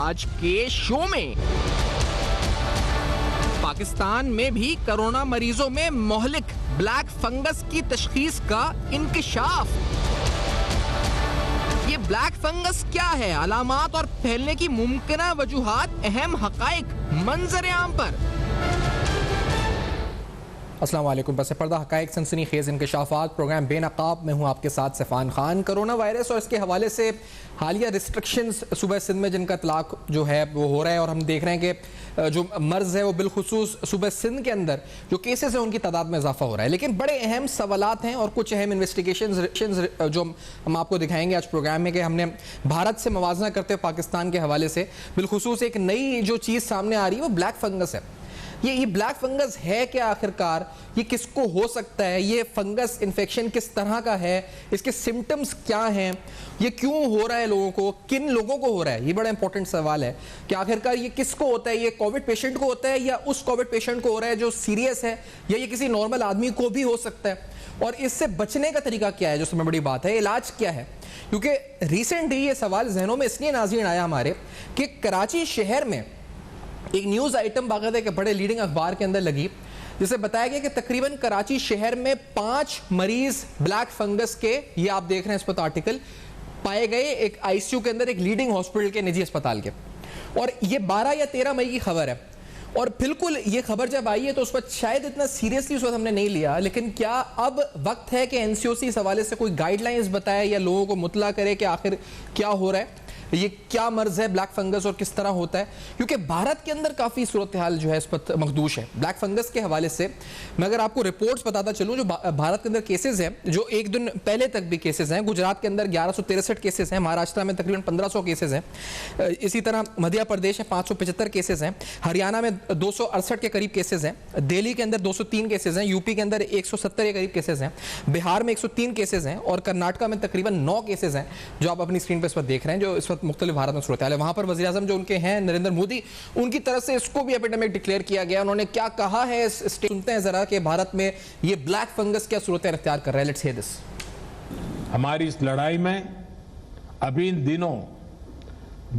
आज के शो में। पाकिस्तान में भी कोरोना मरीजों में मोहलिक ब्लैक फंगस की तशखीस का इंकशाफ। ये ब्लैक फंगस क्या है, अलामात और फैलने की मुमकिना वजूहात, अहम हकाइक मंजर आम पर। अस्सलाम वालेकुम। बस पर्दा हकाइक सनसनीखेज इंकशाफात प्रोग्राम बेनकाब में हूँ आपके साथ सिफान खान। कोरोना वायरस और इसके हवाले से हालिया रिस्ट्रिक्शंस सूबा सिंध में जिनका इतलाक जो है वो हो रहा है, और हम देख रहे हैं कि जो मर्ज़ है वो बिलखुसूस सूबा सिंध के अंदर जो केसेस हैं उनकी तादाद में इजाफा हो रहा है। लेकिन बड़े अहम सवालात हैं और कुछ अहम इन्वेस्टिगेशंस जो हम आपको दिखाएंगे आज प्रोग्राम में, कि हमने भारत से मवाजना करते हुए पाकिस्तान के हवाले से बिलखुसूस एक नई जो चीज़ सामने आ रही है वो ब्लैक फंगस है। ये ब्लैक फंगस है क्या आखिरकार, ये किसको हो सकता है, ये फंगस इन्फेक्शन किस तरह का है, इसके सिम्टम्स क्या हैं, ये क्यों हो रहा है लोगों को, किन लोगों को हो रहा है, ये बड़ा इंपॉर्टेंट सवाल है कि आखिरकार ये किसको होता है, ये कोविड पेशेंट को होता है या उस कोविड पेशेंट को हो रहा है जो सीरियस है, या ये किसी नॉर्मल आदमी को भी हो सकता है, और इससे बचने का तरीका क्या है जो सबसे बड़ी बात है, इलाज क्या है। क्योंकि रिसेंटली ये सवाल जहनों में इसलिए नाज़रीन आया हमारे कि कराची शहर में एक न्यूज़ आइटम बाकायदा के बड़े लीडिंग अखबार के अंदर लगी, जिसे बताया गया कि तकरीबन कराची शहर में 5 मरीज ब्लैक फंगस के, ये आप देख रहे हैं इस पर आर्टिकल, पाए गए एक आईसीयू के अंदर, एक लीडिंग हॉस्पिटल के, निजी अस्पताल के। और ये 12 या 13 मई की खबर है। और बिल्कुल ये खबर जब आई है तो उस पर शायद इतना सीरियसली उस वक्त हमने नहीं लिया, लेकिन क्या अब वक्त है कि एनसीओसी इस हवाले से कोई गाइडलाइंस बताए या लोगों को मुतला करे कि आखिर क्या हो रहा है, ये क्या मर्ज है ब्लैक फंगस और किस तरह होता है। क्योंकि भारत के अंदर काफ़ी सूरत हाल जो है इस पर मखदूश है ब्लैक फंगस के हवाले से। मैं अगर आपको रिपोर्ट्स बताता चलूँ जो भारत के अंदर केसेस हैं, जो एक दिन पहले तक भी केसेस हैं, गुजरात के अंदर 1163 केसेस हैं, महाराष्ट्र में तकरीबन 1500 केसेस हैं, इसी तरह मध्य प्रदेश में 575 केसेस हैं, हरियाणा में 268 के करीब केसेस हैं, दिल्ली के अंदर 203 केसेस हैं, यूपी के अंदर 170 के करीब केसेस हैं, बिहार में 103 केसेस हैं, और कर्नाटका में तकरीबन 9 केसेस हैं जो आप अपनी स्क्रीन पर इस वक्त देख रहे हैं, जो इस वक्त मुख्तलिफ भारत में सूरत हाल है। वहां पर वज़ीर आज़म जो उनके हैं नरेंद्र मोदी, उनकी तरफ से इसको भी एपिडेमिक डिक्लेयर किया गया। उन्होंने क्या कहा है सुनते हैं जरा कि भारत में ये ब्लैक फंगस क्या सूरत इख्तियार कर रहा है। Let's hear this. हमारी इस लड़ाई में अभी इन दिनों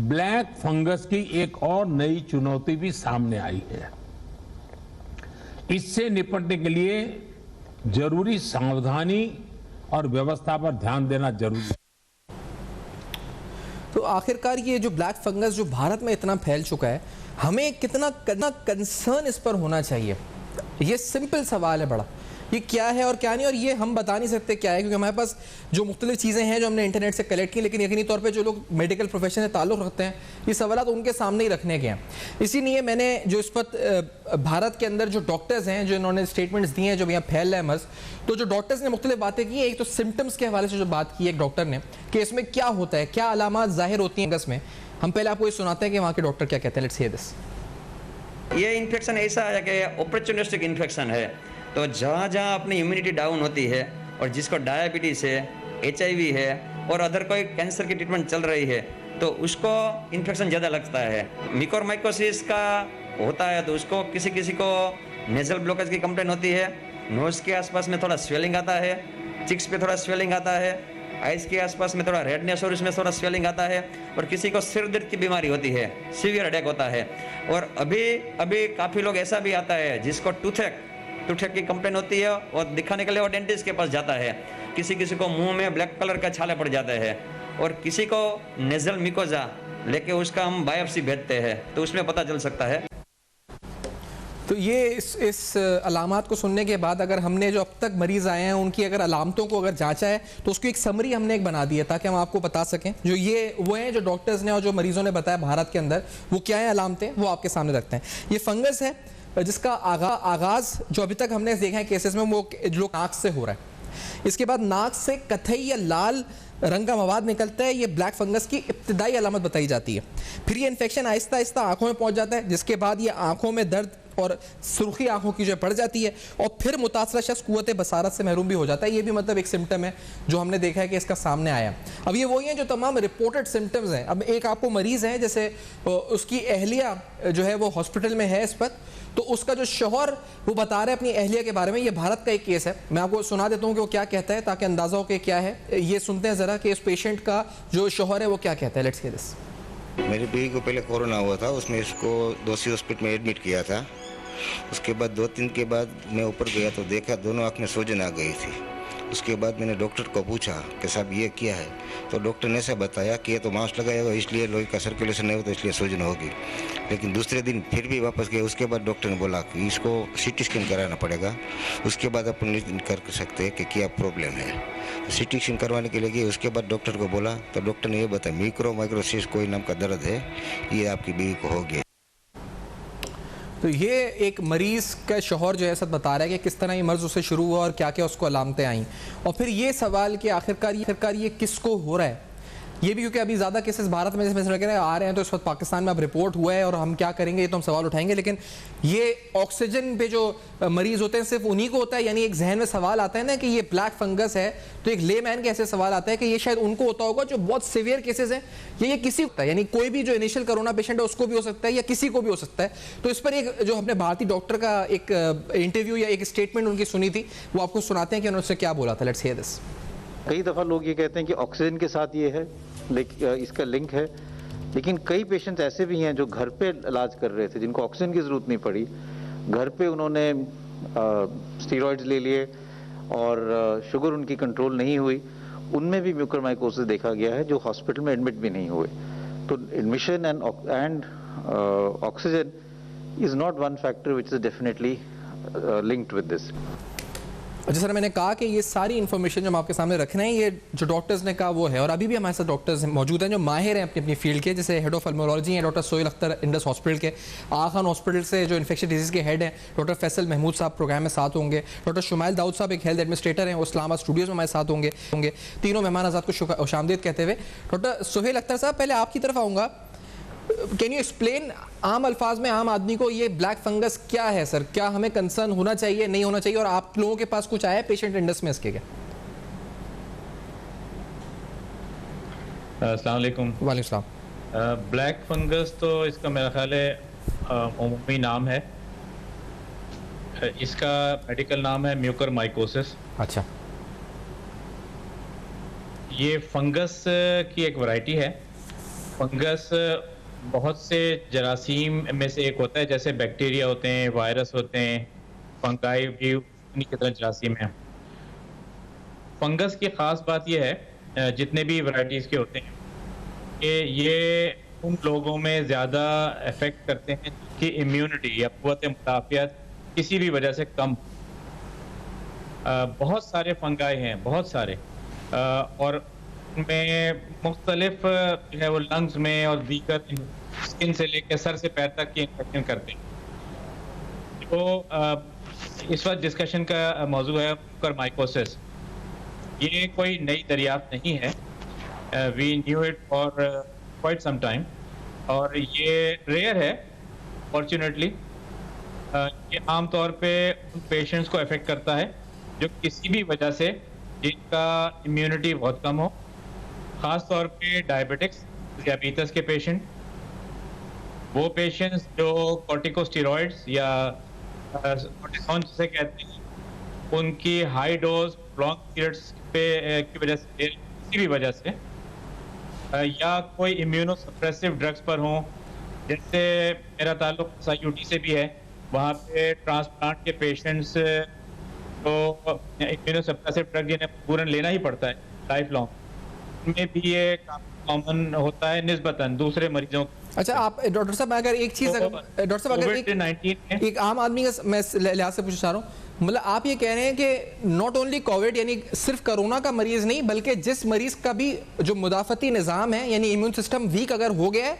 ब्लैक फंगस की एक और नई चुनौती भी सामने आई है। इससे निपटने के लिए जरूरी सावधानी और व्यवस्था पर ध्यान देना जरूरी है। तो आखिरकार ये जो ब्लैक फंगस जो भारत में इतना फैल चुका है, हमें कितना कंसर्न इस पर होना चाहिए, ये सिंपल सवाल है बड़ा। ये क्या है और क्या नहीं, और ये हम बता नहीं सकते क्या है, क्योंकि हमारे पास जो मुख्तलिफ चीज़ें हैं जो हमने इंटरनेट से कलेक्ट की, लेकिन यकीनी तौर पे जो लोग मेडिकल प्रोफेशन से ताल्लुक़ रखते हैं ये सवाल तो उनके सामने ही रखने के हैं। इसीलिए मैंने जो इस पर भारत के अंदर जो डॉक्टर्स हैं जो इन्होंने स्टेटमेंट्स दिए हैं जो यहाँ फैल रहा है मर्ज, तो जो डॉक्टर्स ने मुख्तलिफ बातें की, एक तो सिम्टम्स के हवाले से जो बात की एक डॉक्टर ने कि इसमें क्या होता है, क्या अलामात जाहिर होती हैं फंगस में। हम पहले आपको ये सुनाते हैं कि वहाँ के डॉक्टर क्या कहते हैं। Let's hear this. ये इन्फेक्शन ऐसा है कि ऑपरचुनिस्टिक इन्फेक्शन है, तो जहाँ जहाँ अपनी इम्यूनिटी डाउन होती है और जिसको डायबिटीज़ है, HIV है और अदर कोई कैंसर की ट्रीटमेंट चल रही है, तो उसको इन्फेक्शन ज़्यादा लगता है। म्यूकोरमाइकोसिस का होता है तो उसको किसी किसी को नेजल ब्लॉकेज की कंप्लेन होती है, नोज़ के आसपास में थोड़ा स्वेलिंग आता है, चिक्स पे थोड़ा स्वेलिंग आता है, आइस के आसपास में थोड़ा रेडनेस और इसमें थोड़ा स्वेलिंग आता है, और किसी को सिर दर्द की बीमारी होती है, सीवियर हेडेक होता है। और अभी काफ़ी लोग ऐसा भी आता है जिसको टूथेक की कंप्लेन होती है और दिखाने के लिए वो डेंटिस्ट के पास जाता है। किसी को मुंह में ब्लैक कलर का छाले पड़ जाते हैं, और किसी को नेजल मिकोजा लेके उसका हम बायोप्सी भेजते हैं तो उसमें पता चल सकता है। तो ये इस अलामात को सुनने के बाद अगर हमने जो अब तक मरीज आए हैं उनकी अगर अलामतों को अगर जांचा है तो उसकी एक समरी हमने एक बना दी है ताकि हम आपको बता सकें जो ये वो हैं जो डॉक्टर्स ने और जो मरीजों ने बताया भारत के अंदर वो क्या है अलामतें, वो आपके सामने रखते हैं। ये फंगस है जिसका आगाज जो अभी तक हमने देखा है केसेस में वो जो नाक से हो रहा है। इसके बाद नाक से कथई या लाल रंग का मवाद निकलता है, ये ब्लैक फंगस की इब्तिदाई अलामत बताई जाती है। फिर ये इन्फेक्शन आहिस्ता आहिस्ता आंखों में पहुंच जाता है, जिसके बाद ये आंखों में दर्द और सुर्खी आंखों की जो पड़ जाती है, और फिर मुतासरा शख्स कुव्वत बसारत से महरूम भी हो जाता है। ये भी मतलब एक सिम्टम है जो हमने देखा है कि इसका सामने आया। अब ये वही हैं जो तमाम रिपोर्टेड सिम्टम्स हैं। अब एक आपको मरीज़ है जैसे उसकी अहलिया जो है वो हॉस्पिटल में है इस वक्त, तो उसका जो शौहर वो बता रहे हैं अपनी अहलिया के बारे में। ये भारत का एक केस है, मैं आपको सुना देता हूँ कि वो क्या कहता है ताकि अंदाजा हो कि क्या है। ये सुनते हैं ज़रा कि इस पेशेंट का जो शौहर है वो क्या कहता है। Let's hear this. मेरी बीवी को पहले कोरोना हुआ था, उसमें इसको दोषी हॉस्पिटल में एडमिट किया था। उसके बाद 2-3 के बाद मैं ऊपर गया तो देखा दोनों आँख में सूजन आ गई थी। उसके बाद मैंने डॉक्टर को पूछा कि साहब ये क्या है, तो डॉक्टर ने ऐसा बताया कि ये तो मास्क लगाया हुआ इसलिए लोही का सर्कुलेशन नहीं होता इसलिए सूजन होगी। लेकिन दूसरे दिन फिर भी वापस गए, उसके बाद डॉक्टर ने बोला कि इसको सीटी स्कैन कराना पड़ेगा, उसके बाद अपन निर्णय कर सकते हैं कि क्या प्रॉब्लम है। तो सीटी स्कैन करवाने के लिए गए, उसके बाद डॉक्टर को बोला तो डॉक्टर ने ये बताया माइक्रोसिस कोई नाम का दर्द है, ये आपकी बीवी को हो गया। तो ये एक मरीज़ का शौहर जो है सब बता रहा है कि किस तरह ये मर्ज़ उसे शुरू हुआ और क्या क्या उसको अलामतें आई, और फिर ये सवाल कि आखिरकार ये किसको हो रहा है, ये भी क्योंकि अभी ज़्यादा केसेस भारत में जैसे आ रहे हैं तो इस वक्त पाकिस्तान में अब रिपोर्ट हुआ है और हम क्या करेंगे ये तो हम सवाल उठाएंगे। लेकिन ये ऑक्सीजन पे जो मरीज़ होते हैं सिर्फ उन्हीं को होता है, यानी एक जहन में सवाल आता है ना कि ये ब्लैक फंगस है, तो एक लेमैन के ऐसे सवाल आता है कि ये शायद उनको होता होगा जो बहुत सीवियर केसेस हैं, ये किसी को होता है, यानी कोई भी जो इनिशियल कोरोना पेशेंट है उसको भी हो सकता है या किसी को भी हो सकता है। तो इस पर एक जो हमने भारतीय डॉक्टर का एक इंटरव्यू या एक स्टेटमेंट उनकी सुनी थी, वो आपको सुनाते हैं कि उन्होंने क्या बोला था। Let's hear this. कई दफ़ा लोग ये कहते हैं कि ऑक्सीजन के साथ ये है, इसका लिंक है, लेकिन कई पेशेंट्स ऐसे भी हैं जो घर पे इलाज कर रहे थे जिनको ऑक्सीजन की ज़रूरत नहीं पड़ी, घर पे उन्होंने स्टीरॉइड्स ले लिए और शुगर उनकी कंट्रोल नहीं हुई, उनमें भी म्यूकरमाइकोसिस देखा गया है जो हॉस्पिटल में एडमिट भी नहीं हुए। तो admission and oxygen is not one factor which is definitely linked with this. अच्छा सर, मैंने कहा कि ये सारी इन्फॉर्मेशन जो हम आपके सामने रख रहे हैं ये जो डॉक्टर्स ने कहा वो है, और अभी भी हमारे साथ डॉक्टर्स मौजूद हैं जो माहिर हैं अपनी अपनी फील्ड के, जैसे हेड ऑफ पल्मोलॉजी हैं doctor Sohail Akhtar Indus hospital के, आगा खान हॉस्पिटल से जो इन्फेक्शन डिजीज़ के हेड हैं डॉक्टर फैसल महमूद साहब प्रोग्राम में साथ होंगे, डॉक्टर शुमाइल दाऊद साहब एक हेल्थ एडमिनिस्ट्रेटर हैं वो इस्लामाबाद स्टूडियोज़ में हमारे साथ होंगे। तीनों मेहमान आज़ाद को खुशामदीद कहते हुए डॉक्टर सोहेल अख्तर साहब पहले आपकी तरफ आऊँगा। कैन यू एक्सप्लेन आम अल्फाज में आम आदमी को ये ब्लैक फंगस क्या है सर, क्या हमें कंसर्न होना चाहिए नहीं होना चाहिए, और आप लोगों के पास कुछ आया है पेशेंट इंडस में इसके क्या? अस्सलाम वालेकुम। वालेकुम सलाम। ब्लैक फंगस तो इसका मेरा ख्याल है उम्मी नाम है, इसका मेडिकल नाम है म्यूकरमाइकोसिस। अच्छा, ये फंगस की एक वैरायटी है। फंगस बहुत से जरासीम में से एक होता है, जैसे बैक्टीरिया होते हैं, वायरस होते हैं, फंगाई भी उन्हीं की तरह जरासीम है। फंगस की ख़ास बात यह है जितने भी वैरायटीज़ के होते हैं कि ये उन लोगों में ज़्यादा इफ़ेक्ट करते हैं कि इम्यूनिटी या क़ुव्वत मुदाफ़ियत किसी भी वजह से कम। बहुत सारे फंगाई हैं, बहुत सारे, और में मुख्तलिफ जो है वो लंग्स में और दीगर स्किन से लेकर सर से पैर तक की इन्फेक्शन करते हैं। तो इस वक्त डिस्कशन का मौजू है म्यूकरमाइकोसिस। ये कोई नई दरियाफ्त नहीं है, we knew it for quite some time, और ये रेयर है फॉर्चुनेटली। ये आम तौर पे उन पेशेंट्स को अफेक्ट करता है जो किसी भी वजह से जिनका इम्यूनिटी बहुत कम हो, ख़ास तौर पे डायबिटिक्स, डायबिटीज़ के पेशेंट, वो पेशेंट्स जो कॉर्टिकोस्टेरॉइड्स या कॉर्टिसोन जिसे कहते हैं, उनकी हाई डोज लॉन्ग पीरियड्स पे की वजह से, किसी भी वजह से, या कोई इम्यूनोसप्रेसिव ड्रग्स पर हों, जैसे मेरा ताल्लुक SIUT से भी है, वहाँ पे ट्रांसप्लांट के पेशेंट्स को इम्यूनोसप्रेसिव ड्रग जिन्हें पूरन लेना ही पड़ता है लाइफ लॉन्ग, में भी ये कॉमन होता है निस्बतन दूसरे मरीजों। अच्छा, आप डॉक्टर साहब अगर एक चीज़ डॉक्टर साहब अगर एक आम आदमी का मैं लिहाज से पूछना चाह रहा हूँ, मतलब आप ये कह रहे हैं कि नॉट ओनली कोविड यानी सिर्फ कोरोना का मरीज नहीं बल्कि जिस मरीज का भी जो मुदाफती निज़ाम है यानी इम्यून सिस्टम वीक अगर हो गया है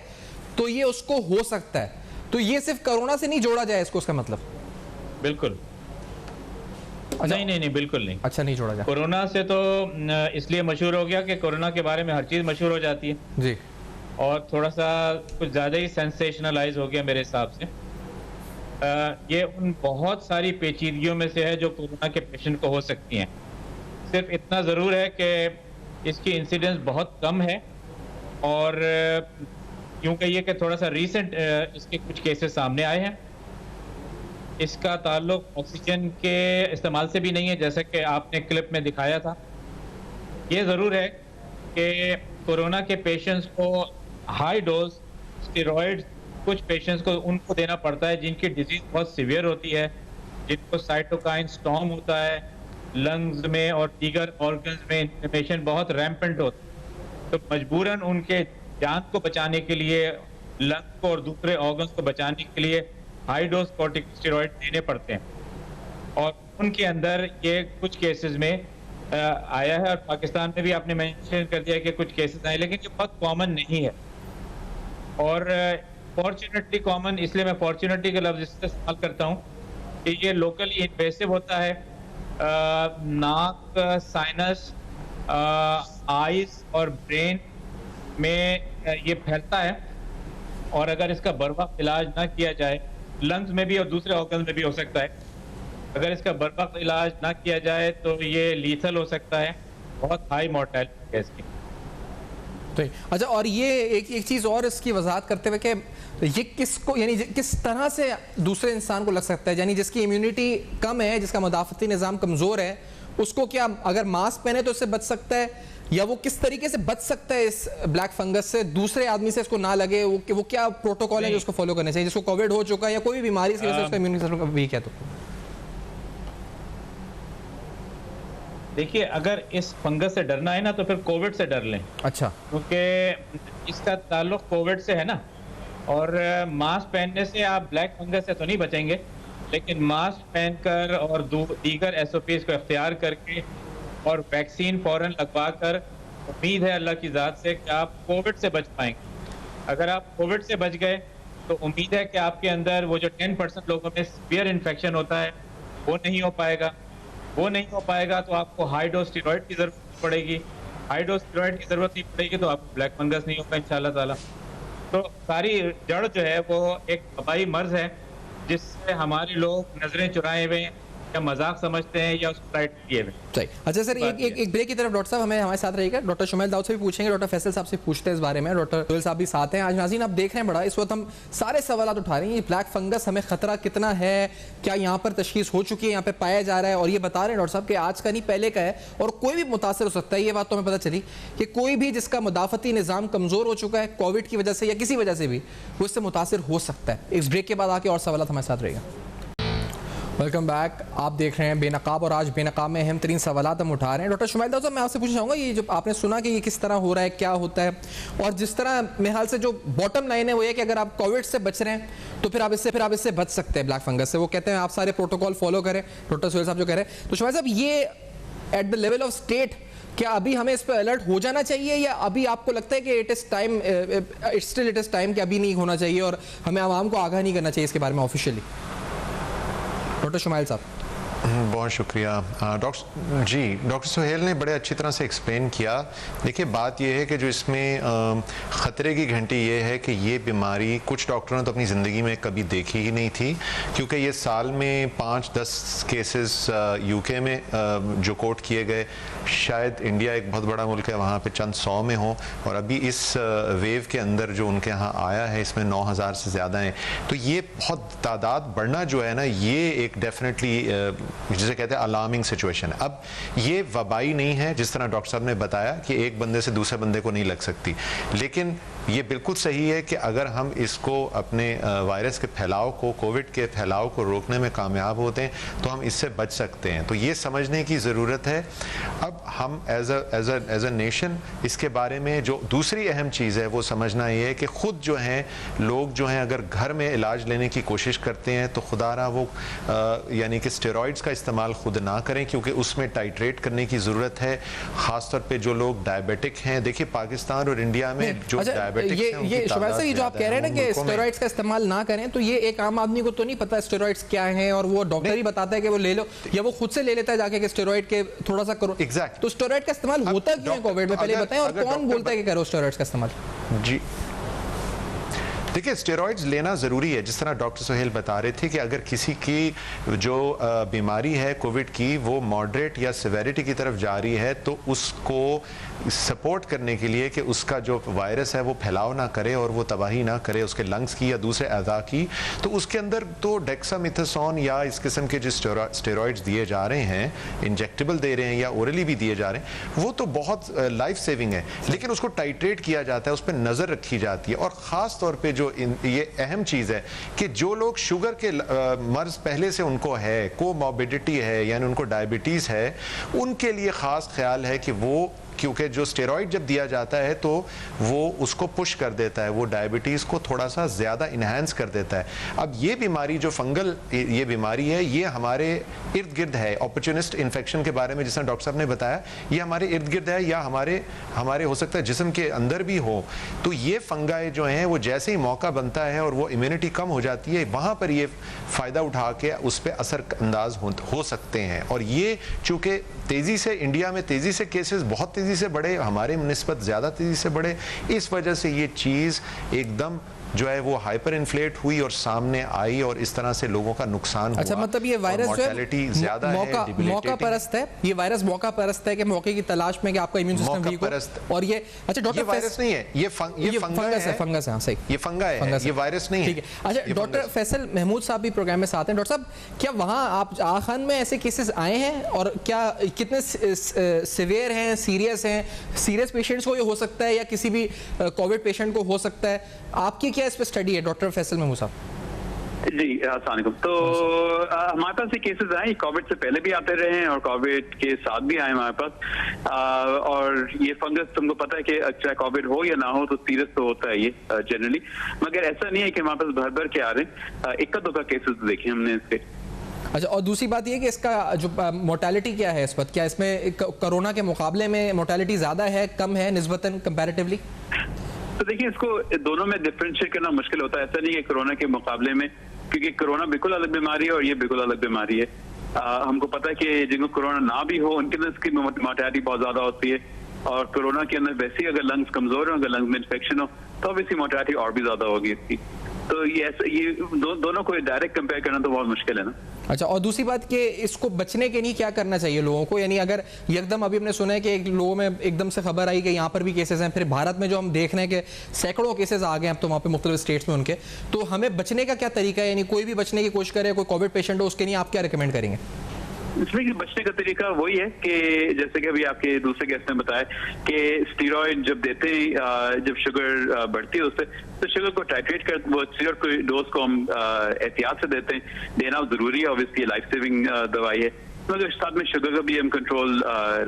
तो ये उसको हो सकता है, तो ये सिर्फ कोरोना से नहीं जोड़ा जाए इसको, उसका मतलब? बिल्कुल अच्छा, नहीं बिल्कुल नहीं। अच्छा, नहीं जोड़ा जाए। कोरोना से तो इसलिए मशहूर हो गया कि कोरोना के बारे में हर चीज़ मशहूर हो जाती है जी, और थोड़ा सा कुछ ज़्यादा ही सेंसेशनलाइज हो गया मेरे हिसाब से। ये उन बहुत सारी पेचीदगियों में से है जो कोरोना के पेशेंट को हो सकती हैं। सिर्फ इतना ज़रूर है कि इसकी इंसिडेंस बहुत कम है, और यूँ कहिए कि थोड़ा सा रीसेंट इसके कुछ केसेस सामने आए हैं। इसका ताल्लुक ऑक्सीजन के इस्तेमाल से भी नहीं है, जैसा कि आपने क्लिप में दिखाया था। ये ज़रूर है कि कोरोना के पेशेंट्स को हाई डोज स्टेरॉइड कुछ पेशेंट्स को उनको देना पड़ता है जिनकी डिजीज बहुत सीवियर होती है, जिनको साइटोकाइन स्टॉर्म होता है, लंग्स में और दीगर ऑर्गन्स में इन्फ्लेमेशन बहुत रैम्पेंट होता है, तो मजबूरन उनके जान को बचाने के लिए, लंग्स को और दूसरे ऑर्गन्स को बचाने के लिए हाई डोज कॉर्टिकोस्टेरॉइड देने पड़ते हैं। और उनके अंदर ये कुछ केसेस में आया है, और पाकिस्तान में भी आपने मेंशन कर दिया कि कुछ केसेस आए, लेकिन ये बहुत कॉमन नहीं है। और फॉर्चुनेटली कॉमन, इसलिए मैं फॉर्चुनेटली का लफ्ज़ इस्तेमाल करता हूँ कि ये लोकली इन्वेसिव होता है। नाक, साइनस, आइज और ब्रेन में ये फैलता है, और अगर इसका बर वक्त इलाज ना किया जाए, लंग्स में भी और दूसरे ऑर्गन में भी हो सकता है, अगर इसका बर वक्त इलाज ना किया जाए तो ये लीथल हो सकता है, बहुत हाई मोर्टेलिटी है इसकी। तो अच्छा, और ये एक चीज़ और इसकी वजाहत करते हुए कि ये किसको, यानी किस तरह से दूसरे इंसान को लग सकता है, यानी जिसकी इम्यूनिटी कम है, जिसका मुदाफ़ती निज़ाम कमज़ोर है, उसको क्या अगर मास्क पहने तो इससे बच सकता है, या वो किस तरीके से बच सकता है इस ब्लैक फंगस से, दूसरे आदमी से इसको ना लगे, वो क्या प्रोटोकॉल है जो उसको फॉलो करना चाहिए, जिसको कोविड हो चुका है या कोई भी बीमारी की वजह से उसका इम्यूनिटी सिस्टम वीक है? तो देखिए, अगर इस फंगस से डरना है ना तो फिर कोविड से डर लें। अच्छा, क्योंकि इसका ताल्लुक कोविड से है ना, और मास्क पहनने से आप ब्लैक फंगस से तो नहीं बचेंगे, लेकिन मास्क पहनकर और दीगर SOPs को इख्तियार करके और वैक्सीन फौरन लगवा कर, उम्मीद है अल्लाह की ज़ात से कि आप कोविड से बच पाएंगे। अगर आप कोविड से बच गए तो उम्मीद है कि आपके अंदर वो जो 10% लोगों में सीवियर इन्फेक्शन होता है वो नहीं हो पाएगा। वो नहीं हो पाएगा तो आपको हाई डोज स्टेरॉइड की ज़रूरत पड़ेगी। हाई डोज स्टेरॉइड की ज़रूरत नहीं पड़ेगी तो आपको ब्लैक फंगस नहीं होगा इंशाल्लाह ताला। तो सारी जड़ जो है वो एक वबाई मर्ज है जिससे हमारे लोग नजरें चुराए हुए हैं या मजाक समझते हैं या उसको राइट किए हुए। सही। अच्छा सर, एक ब्रेक की तरफ डॉक्टर साहब हमारे साथ रहेगा, डॉक्टर शुमैल दाऊद से भी पूछेंगे, डॉक्टर फैसल साहब से पूछते हैं इस बारे में, डॉक्टर सोहेल साहब भी साथ हैं। आज नाज़रीन आप देख रहे हैं बड़ा, इस वक्त हम सारे सवाल उठा रहे हैं, ये ब्लैक फंगस हमें खतरा कितना है, क्या यहाँ पर तशखीस हो चुकी है, यहाँ पे पाया जा रहा है, और ये बता रहे हैं डॉक्टर साहब कि आज का नहीं पहले का है और कोई भी मुतासर हो सकता है। ये बात तो हमें पता चली कि कोई भी जिसका मुदाफ़ती निज़ाम कमज़ोर हो चुका है कोविड की वजह से या किसी वजह से भी, वो इससे मुतासर हो सकता है। इस ब्रेक के बाद आके और सवाल हमारे साथ रहेगा। वेलकम बैक, आप देख रहे हैं बेनकाब, और आज बेनकाब में अहम तरीन सवाल हम उठा रहे हैं। डॉक्टर शुमैल दाऊद साहब, मैं आपसे पूछना चाहूँगा, ये जो आपने सुना कि ये किस तरह हो रहा है, क्या होता है, और जिस तरह मेरे ख्याल से जो बॉटम लाइन है वो ये कि अगर आप कोविड से बच रहे हैं तो फिर आप इससे बच सकते हैं ब्लैक फंगस से। वो कहते हैं आप सारे प्रोटोकॉल फॉलो करें, डॉक्टर सोहेल साहब जो कह रहे हैं। तो शुमैल साहब, ये at the level of state क्या अभी हमें इस पर अलर्ट हो जाना चाहिए, या अभी आपको लगता है कि इट इज़ टाइम कि अभी नहीं होना चाहिए और हमें आवाम को आगाह नहीं करना चाहिए इसके बारे में ऑफिशियली? डॉक्टर शुमैल साहब। बहुत शुक्रिया डॉक्टर सोहेल ने बड़े अच्छी तरह से एक्सप्लेन किया। देखिए, बात यह है कि जो इसमें ख़तरे की घंटी ये है कि ये बीमारी कुछ डॉक्टरों ने तो अपनी ज़िंदगी में कभी देखी ही नहीं थी, क्योंकि ये साल में 5-10 केसेस UK में जो कोट किए गए, शायद इंडिया एक बहुत बड़ा मुल्क है, वहाँ पे चंद 100 में हो, और अभी इस वेव के अंदर जो उनके यहाँ आया है इसमें 9000 से ज़्यादा हैं। तो ये बहुत तादाद बढ़ना जो है ना, ये एक डेफिनेटली जिसे कहते हैं अलार्मिंग सिचुएशन है। अब ये वबाई नहीं है जिस तरह डॉक्टर साहब ने बताया कि एक बंदे से दूसरे बंदे को नहीं लग सकती, लेकिन ये बिल्कुल सही है कि अगर हम इसको अपने वायरस के फैलाव को, कोविड के फैलाव को रोकने में कामयाब होते हैं तो हम इससे बच सकते हैं। तो ये समझने की ज़रूरत है। अब हम एज अ नेशन इसके बारे में जो दूसरी अहम चीज़ है वो समझना ये है कि ख़ुद जो हैं लोग जो हैं अगर घर में इलाज लेने की कोशिश करते हैं तो खुदा रहा वो यानी कि स्टेरॉइड्स का इस्तेमाल खुद ना करें, क्योंकि उसमें टाइट्रेट करने की ज़रूरत है, ख़ासतौर पे जो लोग डायबिटिक हैं। देखिए, पाकिस्तान और इंडिया में जो ये शुमैल साहब, ये जो आप कह रहे हैं ना कि स्टेरॉइड्स का इस्तेमाल ना करें, तो ये एक आम आदमी को तो नहीं पता स्टेरॉइड्स क्या हैं, और वो डॉक्टर ही बताता है कि वो ले लो, या वो खुद से ले लेता है जाके कि स्टेरॉइड के थोड़ा सा करो। एग्जैक्ट। तो स्टेरॉइड का इस्तेमाल होता क्यों है कोविड में, पहले बताएं, और कौन बोलता है कि करो स्टेरॉइड्स का इस्तेमाल? जी देखिए स्टेरॉइड्स लेना ज़रूरी है, जिस तरह डॉक्टर सुहेल बता रहे थे कि अगर किसी की जो बीमारी है कोविड की वो मॉडरेट या सिवेरिटी की तरफ जा रही है तो उसको सपोर्ट करने के लिए कि उसका जो वायरस है वो फैलाव ना करे और वो तबाही ना करे उसके लंग्स की या दूसरे अज़ा की, तो उसके अंदर तो डेक्सामेथासोन या इस किस्म के जो स्टेरॉइड्स दिए जा रहे हैं, इंजेक्टेबल दे रहे हैं या ओरली भी दिए जा रहे हैं, वो तो बहुत लाइफ सेविंग है, लेकिन उसको टाइट्रेट किया जाता है, उस पर नज़र रखी जाती है। और ख़ास तौर पर जो ये अहम चीज़ है कि जो लोग शुगर के मर्ज पहले से उनको है, कोमॉर्बिडिटी है यानी उनको डायबिटीज़ है, उनके लिए ख़ास ख्याल है कि वो, क्योंकि जो स्टेरॉइड जब दिया जाता है तो वो उसको पुश कर देता है, वो डायबिटीज़ को थोड़ा सा ज़्यादा इन्हांस कर देता है। अब ये बीमारी जो फंगल ये बीमारी है ये हमारे इर्द गिर्द है, अपॉर्चुनिस्ट इन्फेक्शन के बारे में जिसने डॉक्टर साहब ने बताया, ये हमारे इर्द गिर्द है या हमारे हो सकता है जिस्म के अंदर भी हो। तो ये फंगाई जो हैं वो जैसे ही मौका बनता है और वो इम्यूनिटी कम हो जाती है, वहाँ पर ये फ़ायदा उठा के उस पर असर अंदाज हो सकते हैं। और ये चूँकि तेज़ी से इंडिया में तेज़ी से केसेस बहुत तेज़ी से बढ़े, हमारे निस्बत ज़्यादा तेज़ी से बढ़े, इस वजह से ये चीज़ एकदम जो है वो हाइपर इन्फ्लेट हुई और सामने आई और इस तरह से लोगों का नुकसान हुआ। अच्छा, मतलब ये वायरस जो है ज़्यादा मौका परस्त है, ये वायरस मौका परस्त है कि मौके की तलाश में कि आपका इम्यून सिस्टम वीक हो। और ये अच्छा डॉक्टर, वायरस नहीं है, ये फंगस है, सही, ये फंगा है, ये वायरस नहीं है। ठीक है। अच्छा डॉक्टर फैसल महमूद साहब भी प्रोग्राम में साथ हैं। डॉक्टर साहब, क्या वहाँ आप आखान में ऐसे केसेस आए हैं और क्या कितने सिवियर हैं, सीरियस पेशेंट्स को ये हो सकता है या किसी भी कोविड पेशेंट को हो सकता है? आपकी क्या इस पर स्टडी है डॉक्टर फैसल महमूद साहब? जी अस्सलाम वालेकुम। तो हमारे पास ये केसेस आए, कोविड से पहले भी आते रहे हैं और कोविड के साथ भी आए हमारे पास। और ये फंगस तुमको पता है कि चाहे कोविड हो या ना हो तो सीरियस तो होता है ये जनरली, मगर ऐसा नहीं है कि हमारे पास भर भर के आ रहे हैं। इक्का दुक्का केसेस देखे हमने इसके। अच्छा, और दूसरी बात ये कि इसका जो मोर्टेलिटी क्या है इस वक्त, क्या इसमें कोरोना के मुकाबले में मोर्टेलिटी ज़्यादा है, कम है निस्बतन कंपैरेटिवली? तो देखिए इसको दोनों में डिफरेंशिएट करना मुश्किल होता है। ऐसा नहीं है कोरोना के मुकाबले में, क्योंकि कोरोना बिल्कुल अलग बीमारी है और ये बिल्कुल अलग बीमारी है। हमको पता है कि जिनको कोरोना ना भी हो उनके अंदर इसकी मोर्टेलिटी बहुत ज्यादा होती है, और कोरोना के अंदर वैसे ही अगर लंग्स कमजोर हो, अगर लंग्स में इन्फेक्शन हो तो अब इसकी मोर्टेलिटी और भी ज्यादा होगी इसकी। तो ये दोनों को डायरेक्ट कंपेयर करना तो बहुत मुश्किल है ना। अच्छा, और दूसरी बात कि इसको बचने के लिए क्या करना चाहिए लोगों को? यानी अगर एकदम अभी हमने सुना है कि लोगों में एकदम से खबर आई कि यहाँ पर भी केसेस हैं, फिर भारत में जो हम देख रहे हैं कि सैकड़ों केसेस आ गए अब तो वहाँ पे मुख्तलिफ स्टेट्स में उनके, तो हमें बचने का क्या तरीका है? यानी कोई भी बचने की कोशिश करे, कोई कोविड पेशेंट हो, उसके लिए आप क्या रिकमेंड करेंगे? इसमें बचने का तरीका वही है कि जैसे कि अभी आपके दूसरे गेस्ट ने बताया कि स्टीरॉइड जब देते हैं, जब शुगर बढ़ती है उससे, तो शुगर को टाइट्रेट कर, वो स्टीरॉइड को डोज को हम एहतियात से देते हैं, देना जरूरी है, ऑब्वियसली लाइफ सेविंग दवाई है, मगर साथ में शुगर का भी हम कंट्रोल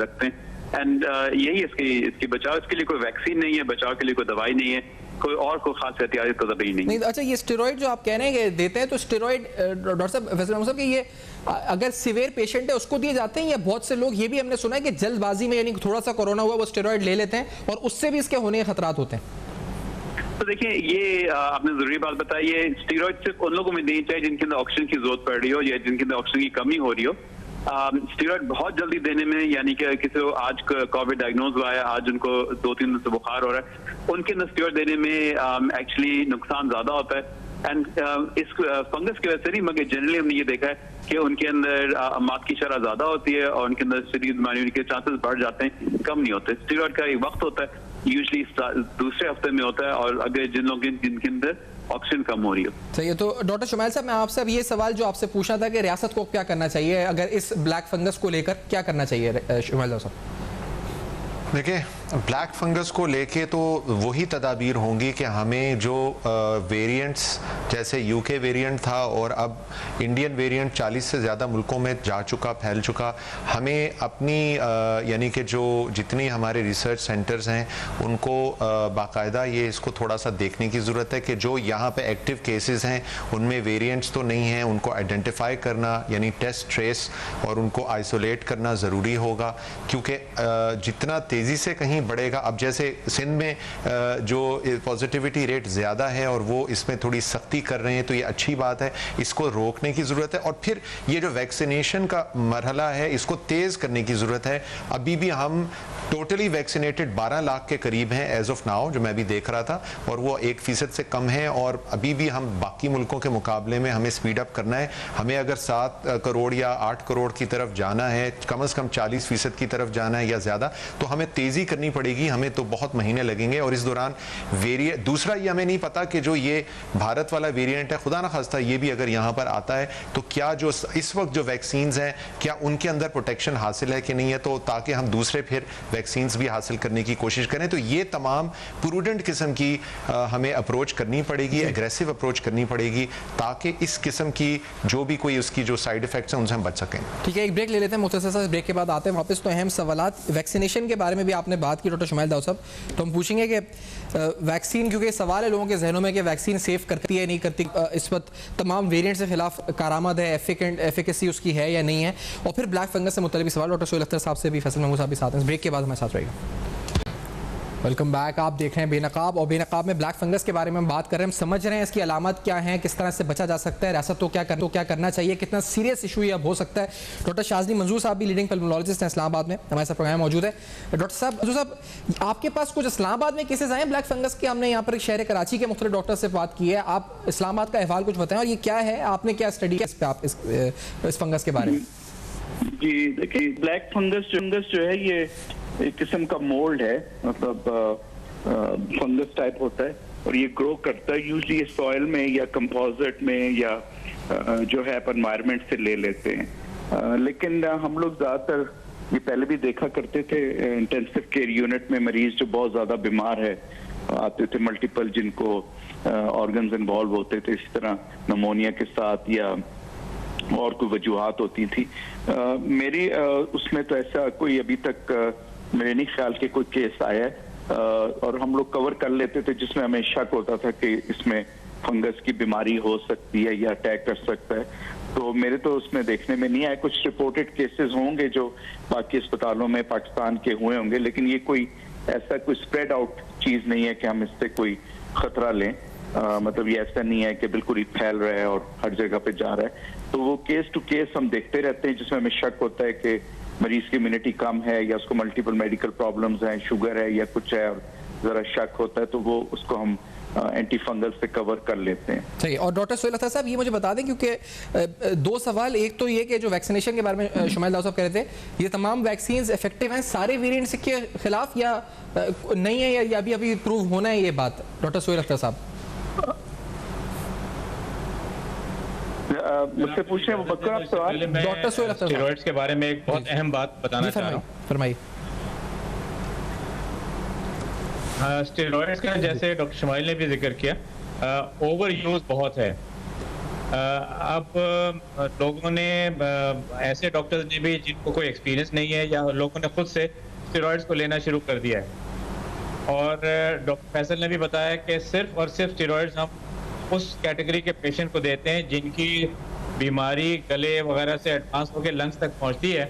रखते हैं। एंड यही इसकी बचाव, इसके लिए कोई वैक्सीन नहीं है, बचाव के लिए कोई दवाई नहीं है, कोई और कोई खास एहतियाती तदबीर नहीं। अच्छा, ये स्टेरॉइड जो आप कह रहे हैं कि देते हैं, तो स्टेरॉइड डॉक्टर साहब कि ये अगर सीवियर पेशेंट है उसको दिए जाते हैं, या बहुत से लोग ये भी हमने सुना है कि जल्दबाजी में यानी थोड़ा सा कोरोना हुआ वो स्टेरॉइड ले लेते हैं और उससे भी इसके होने के खतरात होते हैं? तो देखिए ये आपने जरूरी बात बताई, ये स्टेरॉइड सिर्फ उन लोगों में देनी चाहिए जिनके अंदर ऑक्सीजन की जरूरत पड़ रही हो या जिनके अंदर ऑक्सीजन की कमी हो रही हो। स्टेरॉइड बहुत जल्दी देने में, यानी कि किसी को आज कोविड डायग्नोज हुआ है, आज उनको 2-3 दिन से बुखार हो रहा है, उनके अंदर स्टेरॉइड देने में एक्चुअली नुकसान ज्यादा होता है। एंड इस फंगस की वजह से नहीं, मगर जनरली हमने ये देखा है कि उनके अंदर अमात की शरह ज्यादा होती है और उनके अंदर शरीर बीमारी होने के चांसेस बढ़ जाते हैं, कम नहीं होते। स्टेरॉइड का एक वक्त होता है, यूजुअली दूसरे हफ्ते में होता है, और अगर जिनके अंदर ऑक्सीजन कम हो रही हो। सही है। तो डॉक्टर शुमाइल साहब, मैं आपसे अब ये सवाल जो आपसे पूछना था कि रियासत को क्या करना चाहिए अगर इस ब्लैक फंगस को लेकर, क्या करना चाहिए शुमाइल साहब? देखिए, ब्लैक फंगस को लेके तो वही तदाबीर होंगी कि हमें जो वेरिएंट्स जैसे यूके वेरिएंट था और अब इंडियन वेरिएंट 40 से ज़्यादा मुल्कों में जा चुका, फैल चुका, हमें अपनी यानी कि जो जितनी हमारे रिसर्च सेंटर्स हैं उनको बाकायदा ये इसको थोड़ा सा देखने की ज़रूरत है कि जो यहाँ पे एक्टिव केसेस हैं उनमें वेरिएंट्स तो नहीं हैं, उनको आइडेंटिफाई करना यानी टेस्ट ट्रेस और उनको आइसोलेट करना ज़रूरी होगा, क्योंकि जितना तेज़ी से कहीं नहीं बढ़ेगा। अब जैसे सिंध में जो पॉजिटिविटी रेट ज़्यादा है और वो इसमें थोड़ी सख्ती कर रहे हैं, तो ये अच्छी बात है, इसको रोकने की ज़रूरत है। और फिर ये जो वैक्सीनेशन का मरहला है इसको तेज़ करने की ज़रूरत है। अभी भी हम टोटली वैक्सीनेटेड 12 लाख के करीब हैं एज ऑफ नाउ, जो मैं भी देख रहा था, और वो 1% से कम है। और अभी भी हम बाकी मुल्कों के मुकाबले में हमें स्पीड अप करना है। हमें अगर 7 करोड़ या 8 करोड़ की तरफ जाना है, कम से कम 40% की तरफ जाना है या ज़्यादा, तो हमें तेज़ी करनी पड़ेगी। हमें तो बहुत महीने लगेंगे। और इस दौरान वेरिएंट, दूसरा ये हमें नहीं पता कि जो ये भारत वाला वेरिएंट है, खुदा ना खास्ता ये भी अगर यहाँ पर आता है तो क्या जो इस वक्त जो वैक्सीन्स हैं क्या उनके अंदर प्रोटेक्शन हासिल है कि नहीं है, तो ताकि हम दूसरे फिर वैक्सीन्स भी हासिल करने की कोशिश करें। तो ये तमाम प्रूडेंट किस्म की हमें अप्रोच करनी पड़ेगी, एग्रेसिव अप्रोच करनी पड़ेगी, ताकि इस किस्म की जो भी कोई उसकी जो साइड इफेक्ट्स हैं उनसे हम बच सकें। ठीक है, एक ब्रेक ले लेते हैं मुख्तसर सा, ब्रेक के बाद आते हैं वापस। तो अहम सवालात वैक्सीनेशन के बारे में भी आपने बात की डॉक्टर शुमाइल दाऊद साहब, तो हम पूछेंगे कि वैक्सीन, क्योंकि सवाल है लोगों के जहनों में कि वैक्सीन सेफ करती है नहीं करती, इस वक्त तमाम वेरिएंट्स के खिलाफ कारआमद है, एफिकेसी उसकी है या नहीं है, और फिर ब्लैक फंगस से मुतल्लिक़ सवाल डॉक्टर सोहेल अख्तर साहब से भी, फैसल महमूद साहब भी साथ हैं। ब्रेक के बाद हमारे साथ रहेगा। Welcome back. आप देख रहे हैं बेनकाब, और बेनकाब में ब्लैक फंगस के बारे में हम बात कर रहे हैं। हम समझ रहे हैं इसकी अलामत क्या हैं, किस तरह से बचा जा सकता है, रियासत को क्या करना चाहिए, कितना सीरियस इशू ये अब हो सकता है। डॉक्टर शाज़नी मंजूर साहब भी लीडिंग पल्मोनोलॉजिस्ट हैं इस्लामाबाद में, हमारे साथ प्रोग्राम मौजूद है। डॉक्टर साहब, मंजूर साहब, आपके पास कुछ इस्लामाबाद में केसेस आए ब्लैक फंगस के? हमने यहाँ पर शहर कराची के मुख्तलिफ डॉक्टर से बात की है, आप इस्लामाबाद का अहवाल कुछ बताएं, और ये क्या है, आपने क्या स्टडी किया इस पर, आप इस फंगस के बारे में? जी देखिए, ब्लैक फंगस जो है ये एक किस्म का मोल्ड है, मतलब फंगस टाइप होता है, और ये ग्रो करता है यूजली सॉइल में या कंपोजिट में, या जो है आप एनवायरनमेंट से ले लेते हैं। लेकिन हम लोग ज्यादातर ये पहले भी देखा करते थे, इंटेंसिव केयर यूनिट में मरीज जो बहुत ज्यादा बीमार है आते थे, मल्टीपल जिनको ऑर्गन्स इन्वॉल्व होते थे, इस तरह निमोनिया के साथ या और कोई वजूहात होती थी। मेरी उसमें तो ऐसा कोई अभी तक मेरे नहीं ख्याल के कोई केस आया है, और हम लोग कवर कर लेते थे जिसमें हमें शक होता था कि इसमें फंगस की बीमारी हो सकती है या अटैक कर सकता है। तो मेरे तो उसमें देखने में नहीं आया। कुछ रिपोर्टेड केसेस होंगे जो बाकी अस्पतालों में पाकिस्तान के हुए होंगे, लेकिन ये कोई ऐसा कोई स्प्रेड आउट चीज नहीं है कि हम इससे कोई खतरा लें। मतलब ये ऐसा नहीं है कि बिल्कुल ही फैल रहा है और हर जगह पे जा रहा है। तो वो केस टू केस हम देखते रहते हैं जिसमें हमें शक होता है कि मरीज की इम्यूनिटी कम है या उसको मल्टीपल मेडिकल प्रॉब्लम्स हैं, शुगर है या कुछ है, और जरा शक होता है तो वो उसको हम एंटी फंगल से कवर कर लेते हैं। सही। और डॉक्टर सोहेल अख्तर साहब, ये मुझे बता दें, क्योंकि दो सवाल, एक तो ये कि जो वैक्सीनेशन के बारे में शुमाइल दाऊद साहब कह रहे थे, ये तमाम वैक्सीन इफेक्टिव हैं सारे वेरिएंट्स के खिलाफ या नहीं है, या अभी प्रूव होना है ये बात? डॉक्टर सोहेल अख्तर साहब मुझसे पूछे वो बकरा सवाल। डॉक्टर सोहेल अख्तर स्टेरॉइड्स के बारे में एक बहुत अहम बात बताना चाह रहा हूँ। फरमाइए। स्टेरॉइड्स का जैसे डॉक्टर शुमाइल ने भी जिक्र किया, ओवर यूज बहुत है। अब लोगों ने, ऐसे डॉक्टर्स ने भी जिनको कोई एक्सपीरियंस नहीं है या लोगों ने खुद से स्टेरॉइड्स को लेना शुरू कर दिया है। और डॉक्टर फैसल ने भी बताया कि सिर्फ और सिर्फ स्टेरॉइड्स हम उस कैटेगरी के पेशेंट को देते हैं जिनकी बीमारी गले वगैरह से एडवांस होकर लंग्स तक पहुंचती है,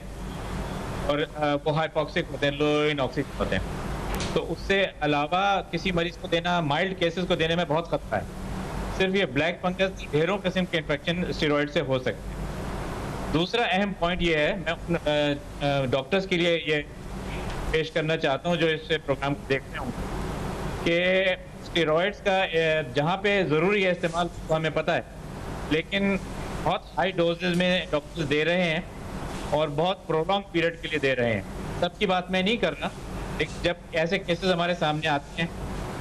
और वो हाइपोक्सिक होते हैं, लो इन ऑक्सीजन होते हैं। तो उससे अलावा किसी मरीज को देना, माइल्ड केसेस को देने में बहुत खतरा है। सिर्फ ये ब्लैक फंगस, ढेरों किस्म के इन्फेक्शन स्टेरॉइड से हो सकते हैं। दूसरा अहम पॉइंट ये है, मैं डॉक्टर्स के लिए ये पेश करना चाहता हूँ जो इस प्रोग्राम को देखते हों, कि स्टेरॉइड्स का जहाँ पे ज़रूरी है इस्तेमाल तो हमें पता है, लेकिन बहुत हाई डोजेज में डॉक्टर्स दे रहे हैं और बहुत प्रोलॉन्ग पीरियड के लिए दे रहे हैं। सबकी बात मैं नहीं कर रहा, लेकिन जब ऐसे केसेस हमारे सामने आते हैं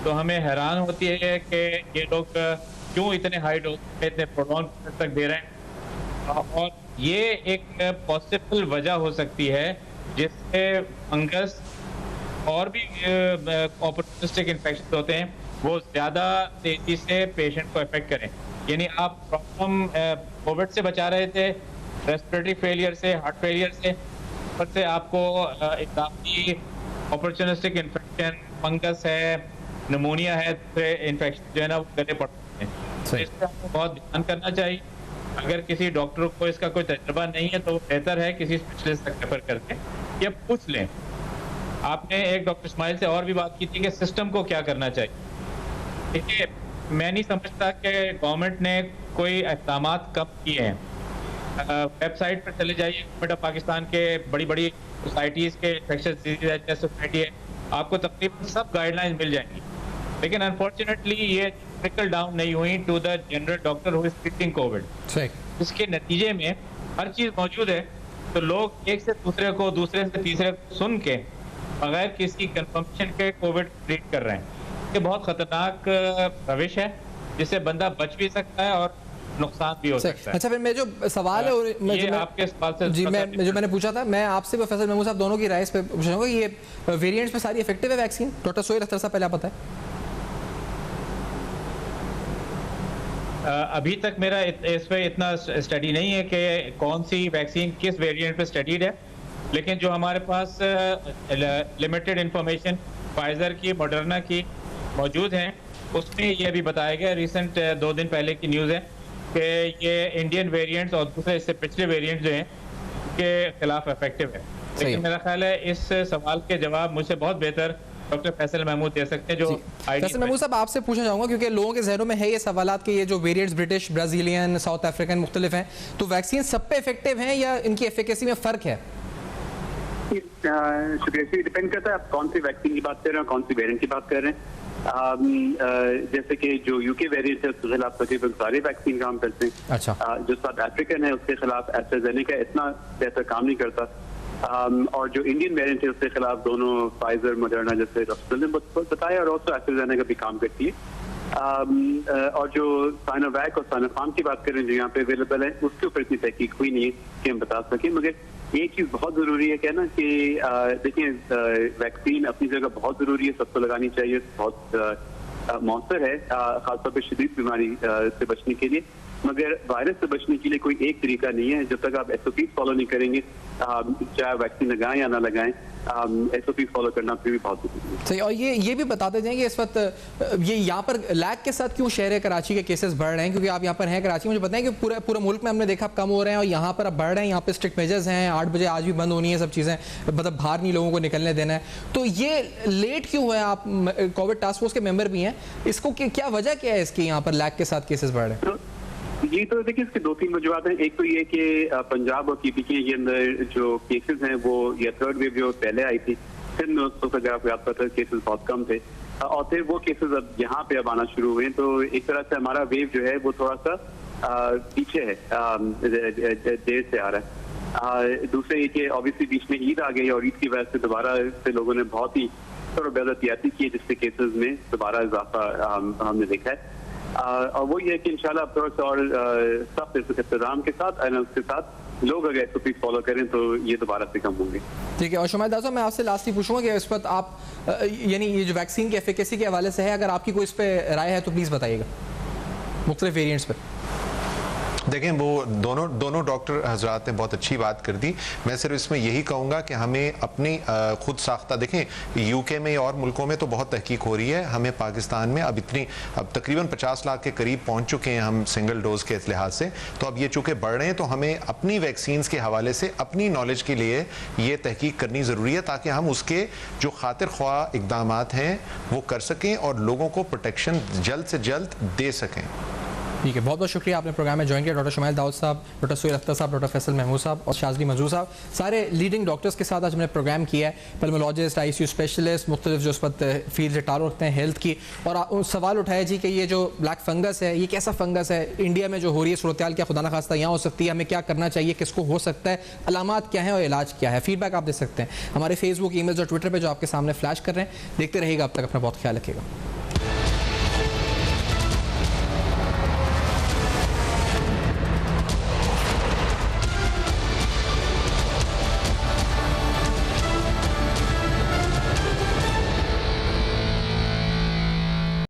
तो हमें हैरान होती है कि ये लोग क्यों इतने हाई डोज में इतने प्रोलॉन्ग पीरियड तक दे रहे हैं। और ये एक पॉसिबल वजह हो सकती है जिससे फंगस और भी ऑपर्चुनिस्टिक इन्फेक्शन होते हैं वो ज़्यादा तेजी से पेशेंट को अफेक्ट करें। यानी आप प्रॉब्लम कोविड से बचा रहे थे, रेस्पिरेटरी फेलियर से, हार्ट फेलियर से, पर से आपको इदाफी ऑपर्चुनिस्टिक इन्फेक्शन, फंगस है, निमोनिया है, इन्फेक्शन जो है ना वो गले पड़ते हैं। तो इसका आपको बहुत ध्यान करना चाहिए। अगर किसी डॉक्टर को इसका कोई तजुर्बा नहीं है तो बेहतर है किसी स्पेशलिस्ट तक रेफर करके या पूछ लें। आपने एक डॉक्टर इस्माइल से और भी बात की थी कि सिस्टम को क्या करना चाहिए। देखिए, मैं नहीं समझता कि गवर्नमेंट ने कोई इक़दाम कम किए हैं। वेबसाइट पर चले जाइए, गवर्नमेंट ऑफ पाकिस्तान के बड़ी बड़ी सोसाइटीज़ के इन्फेक्शस डिजीज सोसाइटी है, आपको तकरीबन सब गाइडलाइंस मिल जाएंगी। लेकिन अनफॉर्चुनेटली ये ट्रिकल डाउन नहीं हुई to the general doctor who is treating Covid. इसके नतीजे में हर चीज़ मौजूद है, तो लोग एक से दूसरे को, दूसरे से तीसरे को सुन के बगैर किसी कंफर्मेशन के कोविड ट्रीट कर रहे हैं। ये बहुत खतरनाक रविश है, जिससे बंदा बच भी सकता है और नुकसान भी हो सकता है। अच्छा, फिर मैं जो सवाल है ये आपके सवाल से जी, मैं जो मैंने पूछा था, मैं आपसे प्रोफेसर महमूद साहब दोनों की राय इस पे पूछना चाहूँगा, ये वेरिएंट्स में सारी इफेक्टिव है वैक्सीन? डॉक्टर सोहेल अख्तर साहब, पहले आप बताएं। अभी तक मेरा इस पे इतना स्टडी नहीं है कि कौन सी वैक्सीन किस वेरिएंट पे स्टडीड है, लेकिन जो हमारे पास लिमिटेड इंफॉर्मेशन फाइजर की, मॉडर्ना की मौजूद हैं, उसमें यह भी बताया गया, रिसेंट 2 दिन पहले की न्यूज़ है कि ये इंडियन वेरिएंट्स और दूसरे इससे पिछले वेरिएंट जो हैं के खिलाफ इफेक्टिव है। लेकिन मेरा ख्याल है इस सवाल के जवाब मुझसे बहुत बेहतर डॉक्टर फैसल महमूद दे सकते हैं। जो फैसल महमूद साहब, आपसे पूछना चाहूँगा, क्योंकि लोगों के जहनों में है ये सवालात कि ये जो variants British, Brazilian, south African मुख्तलिफ हैं, तो वैक्सीन सब पे इफेक्टिव हैं या इनकी एफिकेसी में फ़र्क है? शुक्रिया। डिपेंड करता है आप कौन सी वैक्सीन की बात कर रहे हैं, कौन सी वेरिएंट की बात कर रहे हैं। जैसे कि जो यूके वेरिएंट है उसके खिलाफ तकरीबन सारे वैक्सीन काम करते हैं। अच्छा। जो साउथ अफ्रीकन है उसके खिलाफ एस्ट्राजेनेका इतना बेहतर काम नहीं करता, और जो इंडियन वेरिएंट है उसके खिलाफ दोनों फाइजर, मॉडर्ना जैसे डॉक्टर ने बताया, और ऑल्सो एस्ट्राजेनेका भी काम करती है। और जो साइनोवैक और साइनोफार्म की बात करें जो यहाँ पे अवेलेबल है, उसके ऊपर इतनी तहकीक हुई नहीं है कि हम बता सकें। मगर एक चीज बहुत जरूरी है क्या ना कि देखिए, वैक्सीन अपनी जगह बहुत जरूरी है, सबको लगानी चाहिए, बहुत मौसर है खासतौर पर शदीद बीमारी से बचने के लिए। मगर वायरस से बचने के लिए कोई एक तरीका नहीं है। जब तक आप SOP फॉलो नहीं करेंगे, चाहे वैक्सीन लगाएं या ना लगाएं, SOP फॉलो करना फिर भी बहुत जरूरी है। सही। और ये भी बताते जाएंगे इस वक्त ये यहाँ पर लैग के साथ क्यों शहर कराची के केसेस बढ़ रहे हैं? क्योंकि आप यहाँ पर हैं कराची, मुझे बताएं कि पूरे मुल्क में हमने देखा कम हो रहे हैं और यहाँ पर अब बढ़ रहे हैं। यहाँ पे स्ट्रिक्ट मेजर्स हैं, 8 बजे आज भी बंद होनी है सब चीज़ें, मतलब बाहर नहीं लोगों को निकलने देना है। तो ये लेट क्यों हुआ है? आप कोविड टास्क फोर्स के मेंबर भी हैं, इसको क्या वजह क्या है इसकी यहाँ पर लैग के साथ केसेस बढ़ रहे हैं? ये तो देखिए, इसके 2-3 वजूहत हैं। एक तो ये कि पंजाब और PPK के अंदर जो केसेस हैं वो, या थर्ड वेव जो पहले आई थी, फिर अगर आपको याद पता है केसेस बहुत कम थे, और फिर वो केसेस अब यहाँ पे अब आना शुरू हुए हैं। तो एक तरह से हमारा वेव जो है वो थोड़ा सा पीछे है, देर से आ रहा है। दूसरे ये कि ऑब्वियसली बीच में ईद आ गई और ईद की वजह से दोबारा से लोगों ने बहुत ही बेहतयाती की है, जिससे केसेस में दोबारा इजाफा हमने देखा है। और वो ये है कि इंशाल्लाह थोड़ा सा और सख्त इंतजाम के साथ, एनालिसिस के साथ लोग अगर SOP फॉलो करें तो ये दोबारा से कम होंगे। ठीक है। और शुमाइल दास साहब, मैं आपसे लास्ट ही पूछूंगा कि इस वक्त आप यानी ये जो वैक्सीन की एफिकेसी के हवाले से है, अगर आपकी कोई इस पर राय है तो प्लीज़ बताइएगा मुख्तलिफ वेरिएंट्स पर। देखें, वो दोनों डॉक्टर हजरात ने बहुत अच्छी बात कर दी। मैं सिर्फ इसमें यही कहूँगा कि हमें अपनी खुद साख्ता, देखें UK में और मुल्कों में तो बहुत तहकीक हो रही है, हमें पाकिस्तान में अब तकरीबन 50 लाख के करीब पहुँच चुके हैं हम सिंगल डोज के लिहाज से। तो अब ये चूँकि बढ़ रहे हैं, तो हमें अपनी वैक्सीन के हवाले से अपनी नॉलेज के लिए ये तहकीक करनी ज़रूरी है, ताकि हम उसके जो खातिर ख्वाह इक़दाम हैं वो कर सकें और लोगों को प्रोटेक्शन जल्द से जल्द दे सकें। ठीक है, बहुत बहुत शुक्रिया आपने प्रोग्राम में ज्वाइन किया। डॉक्टर शुमाइल दाऊद साहब, डॉक्टर सोहेल अख्तर साहब, डॉक्टर फैसल महमूद साहब और शाज़ली मंजूर साहब, सारे लीडिंग डॉक्टर्स के साथ आज हमने प्रोग्राम किया है। पल्मोलॉजिस्ट, ICU स्पेशलिस्ट, मुख्तलिफ जो उस वक्त फील्ड से ताल्लुक़ रखते हैं हेल्थ की, और सवाल उठाया जी कि ये जो ब्लैक फंगस है, ये कैसा फंगस है, इंडिया में जो हो रही है सूरत हाल क्या खुदा न खास्ता यहाँ हो सकती है, हमें क्या करना चाहिए, किसको हो सकता है, अलामात क्या है और इलाज क्या है। फीडबैक आप दे सकते हैं हमारे फेसबुक, ईमेल्स और ट्विटर पर जो आपके सामने फ्लैश कर रहे हैं। देखते रहिएगा, अब तक अपना बहुत ख्याल रखिएगा।